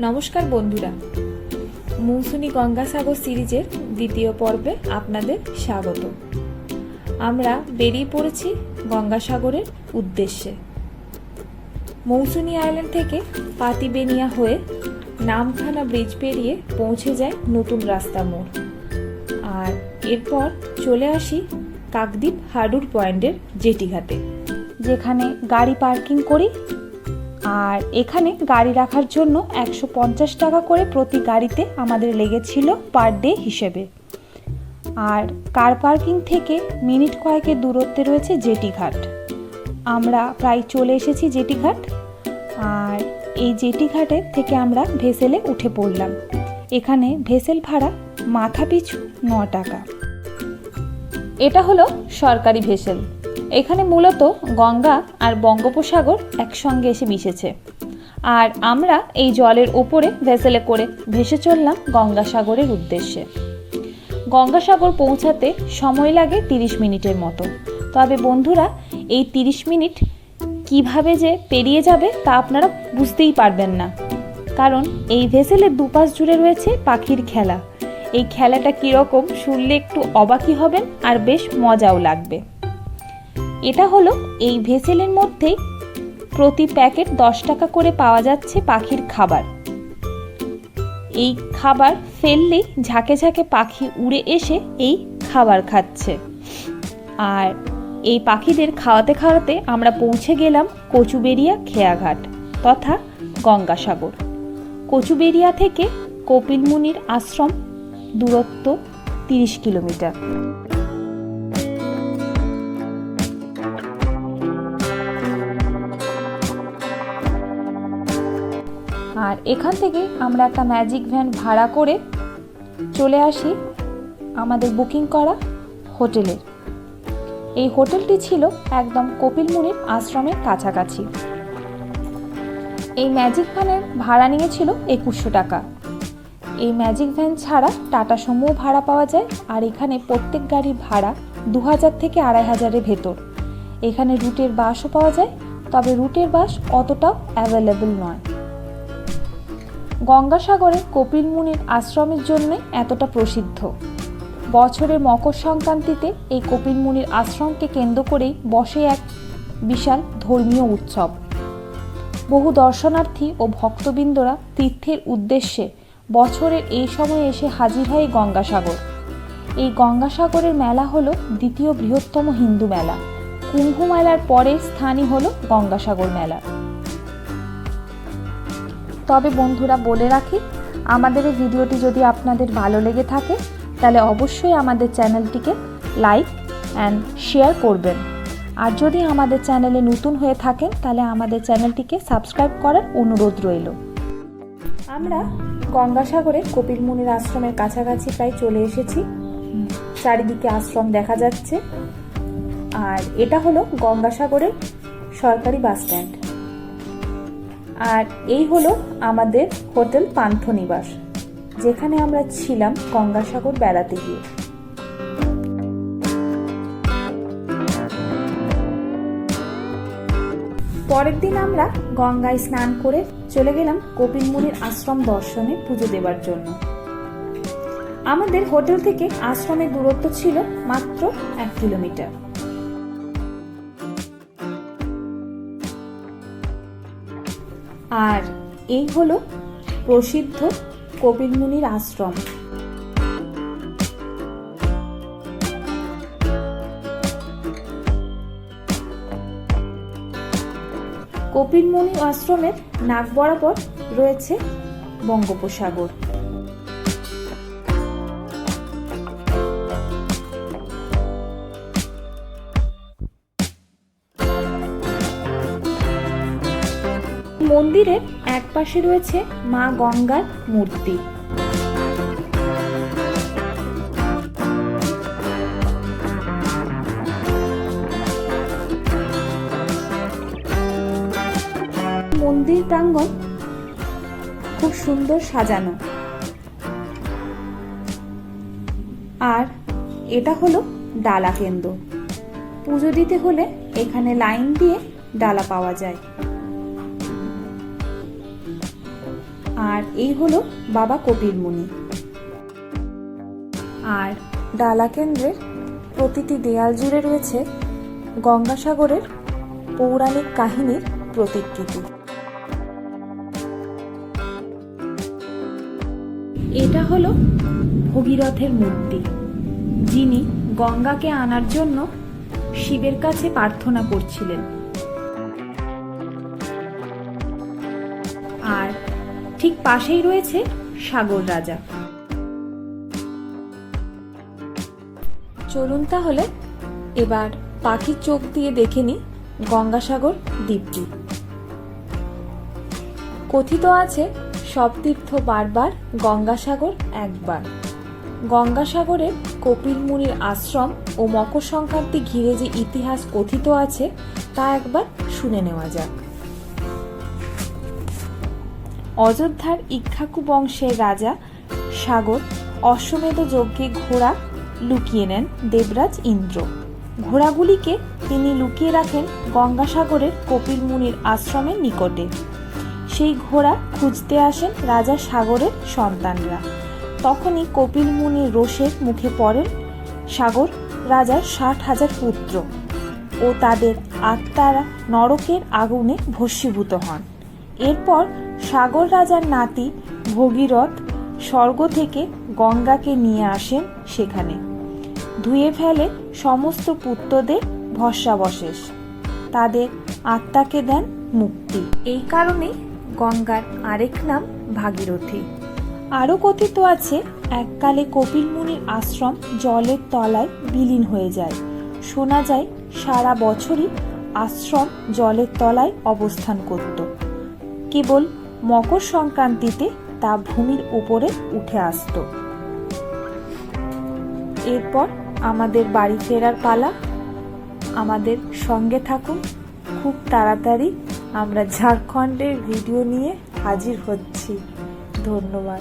নমস্কার বন্ধুরা, মৌসুমী গঙ্গাসাগর সিরিজের দ্বিতীয় পর্বে আপনাদের স্বাগত। আমরা বেরিয়ে পড়েছি গঙ্গাসাগরের উদ্দেশ্যে। মৌসুমী আইল্যান্ড থেকে পাতিবেনিয়া হয়ে নামখানা ব্রিজ পেরিয়ে পৌঁছে যায় নতুন রাস্তা মোড়, আর এরপর চলে আসি কাকদ্বীপ হার্ডুর পয়েন্টের জেটি ঘাটে, যেখানে গাড়ি পার্কিং করি। আর এখানে গাড়ি রাখার জন্য 150 টাকা করে প্রতি গাড়িতে আমাদের লেগেছিল পার ডে হিসেবে। আর কার পার্কিং থেকে মিনিট কয়েকের দূরত্বে রয়েছে জেটি ঘাট। আমরা প্রায় চলে এসেছি জেটি ঘাট, আর এই জেটি ঘাটের থেকে আমরা ভেসেলে উঠে পড়লাম। এখানে ভেসেল ভাড়া মাথা পিছু 9 টাকা। এটা হলো সরকারি ভেসেল। এখানে মূলত গঙ্গা আর বঙ্গোপসাগর একসঙ্গে এসে মিশেছে, আর আমরা এই জলের ওপরে ভেসেলে করে ভেসে চললাম গঙ্গাসাগরের উদ্দেশ্যে। গঙ্গাসাগর পৌঁছাতে সময় লাগে 30 মিনিটের মতো। তবে বন্ধুরা, এই 30 মিনিট কিভাবে যে পেরিয়ে যাবে তা আপনারা বুঝতেই পারবেন না, কারণ এই ভেসেলের দুপাশ জুড়ে রয়েছে পাখির খেলা। এই খেলাটা কীরকম শুনলে একটু অবাকই হবেন, আর বেশ মজাও লাগবে। এটা হলো এই ভেসেলের মধ্যেই প্রতি প্যাকেট 10 টাকা করে পাওয়া যাচ্ছে পাখির খাবার। এই খাবার ফেললেই ঝাঁকে ঝাঁকে পাখি উড়ে এসে এই খাবার খাচ্ছে। আর এই পাখিদের খাওয়াতে খাওয়াতে আমরা পৌঁছে গেলাম কচুবেড়িয়া খেয়াঘাট তথা গঙ্গাসাগর। কচুবেড়িয়া থেকে কপিল মুনির আশ্রম দূরত্ব 30 কিলোমিটার। আর এখান থেকে আমরা একটা ম্যাজিক ভ্যান ভাড়া করে চলে আসি আমাদের বুকিং করা হোটেলে। এই হোটেলটি ছিল একদম কপিল মুনির আশ্রমের কাছাকাছি। এই ম্যাজিক ভ্যানের ভাড়া নিয়েছিল 2100 টাকা। এই ম্যাজিক ভ্যান ছাড়া টাটা সুমো ভাড়া পাওয়া যায়, আর এখানে প্রত্যেক গাড়ির ভাড়া 2000 থেকে 2500-এর ভেতর। এখানে রুটের বাসও পাওয়া যায়, তবে রুটের বাস অতটাও অ্যাভেলেবল নয়। গঙ্গাসাগরে কপিল মুনির আশ্রমের জন্য এতটা প্রসিদ্ধ। বছরের মকর সংক্রান্তিতে এই কপিল মুনির আশ্রমকে কেন্দ্র করেই বসে এক বিশাল ধর্মীয় উৎসব। বহু দর্শনার্থী ও ভক্তবৃন্দরা তীর্থের উদ্দেশ্যে বছরের এই সময়ে এসে হাজির হয় গঙ্গাসাগর। এই গঙ্গাসাগরের মেলা হলো দ্বিতীয় বৃহত্তম হিন্দু মেলা। কুম্ভ মেলার পরের স্থানই হলো গঙ্গাসাগর মেলা। তবে বন্ধুরা, বলে রাখি, আমাদের এই ভিডিওটি যদি আপনাদের ভালো লেগে থাকে তাহলে অবশ্যই আমাদের চ্যানেলটিকে লাইক অ্যান্ড শেয়ার করবেন। আর যদি আমাদের চ্যানেলে নতুন হয়ে থাকেন তাহলে আমাদের চ্যানেলটিকে সাবস্ক্রাইব করার অনুরোধ রইল। আমরা গঙ্গাসাগরে কপিল মুনির আশ্রমের কাছাকাছি প্রায় চলে এসেছি। চারিদিকে আশ্রম দেখা যাচ্ছে, আর এটা হলো গঙ্গাসাগরের সরকারি বাস স্ট্যান্ড। আর এই হলো আমাদের হোটেল পান্থনিবাস, যেখানে আমরা ছিলাম গঙ্গাসাগর বেড়াতে গিয়ে। পরের দিন আমরা গঙ্গায় স্নান করে চলে গেলাম কপিল মুনির আশ্রম দর্শনে পুজো দেবার জন্য। আমাদের হোটেল থেকে আশ্রমের দূরত্ব ছিল মাত্র 1 কিলোমিটার। আর এই হলো প্রসিদ্ধ কপিল মুনির আশ্রম। কপিল মুনি আশ্রমের নাক বরাবর রয়েছে বঙ্গোপসাগর। মন্দিরের এক পাশে রয়েছে মা গঙ্গার মূর্তি। মন্দির প্রাঙ্গণ খুব সুন্দর সাজানো। আর এটা হলো ডালা কেন্দ্র। পুজো দিতে হলে এখানে লাইন দিয়ে ডালা পাওয়া যায়। আর এই হলো বাবা কপিল মুনি। আর ডালা কেন্দ্রের প্রতিটি দেয়াল জুড়ে রয়েছে গঙ্গাসাগরের পৌরাণিক কাহিনীর প্রতিকৃতি। এটা হলো ভগীরথের মূর্তি, যিনি গঙ্গাকে আনার জন্য শিবের কাছে প্রার্থনা করছিলেন। আর ঠিক পাশেই রয়েছে সাগর রাজা। চলুন তাহলে এবার পাখির চোখ দিয়ে দেখে নি গঙ্গাসাগর দ্বীপটি। কথিত আছে, সব তীর্থ বারবার, গঙ্গাসাগর একবার। গঙ্গাসাগরের কপিল মুনির আশ্রম ও মকর সংক্রান্তি ঘিরে যে ইতিহাস কথিত আছে তা একবার শুনে নেওয়া যাক। অযোধ্যার ইক্ষ্বাকু বংশের রাজা সাগর অশ্বমেধ যজ্ঞে ঘোড়া লুকিয়ে নেন দেবরাজ ইন্দ্র। ঘোড়াগুলিকে তিনি লুকিয়ে রাখেন গঙ্গাসাগরের কপিল মুনির আশ্রমের নিকটে। সেই ঘোড়া খুঁজতে আসেন রাজা সাগরের সন্তানরা। তখনই কপিল মুনির রোষের মুখে পড়েন সাগর রাজার 60,000 পুত্র ও তাদের আত্মারা নরকের আগুনে ভস্মীভূত হন। এরপর সাগর রাজার নাতি ভগীরথ স্বর্গ থেকে গঙ্গাকে নিয়ে আসেন সেখানে, ধুয়ে ফেলে সমস্ত পুত্রদের ভস্মাবশেষ, তাদের আত্মাকে দেন মুক্তি। এই কারণে গঙ্গার আরেক নাম ভাগীরথী। আরও কথিত আছে, এককালে কপিল মুনির আশ্রম জলের তলায় বিলীন হয়ে যায়। শোনা যায় সারা বছরই আশ্রম জলের তলায় অবস্থান করত, কেবল মকর সংক্রান্তিতে তা ভূমির উপরে উঠে আসত। এরপর আমাদের বাড়ি ফেরার পালা। আমাদের সঙ্গে থাকুন, খুব তাড়াতাড়ি আমরা ঝাড়খণ্ডের ভিডিও নিয়ে হাজির হচ্ছি। ধন্যবাদ।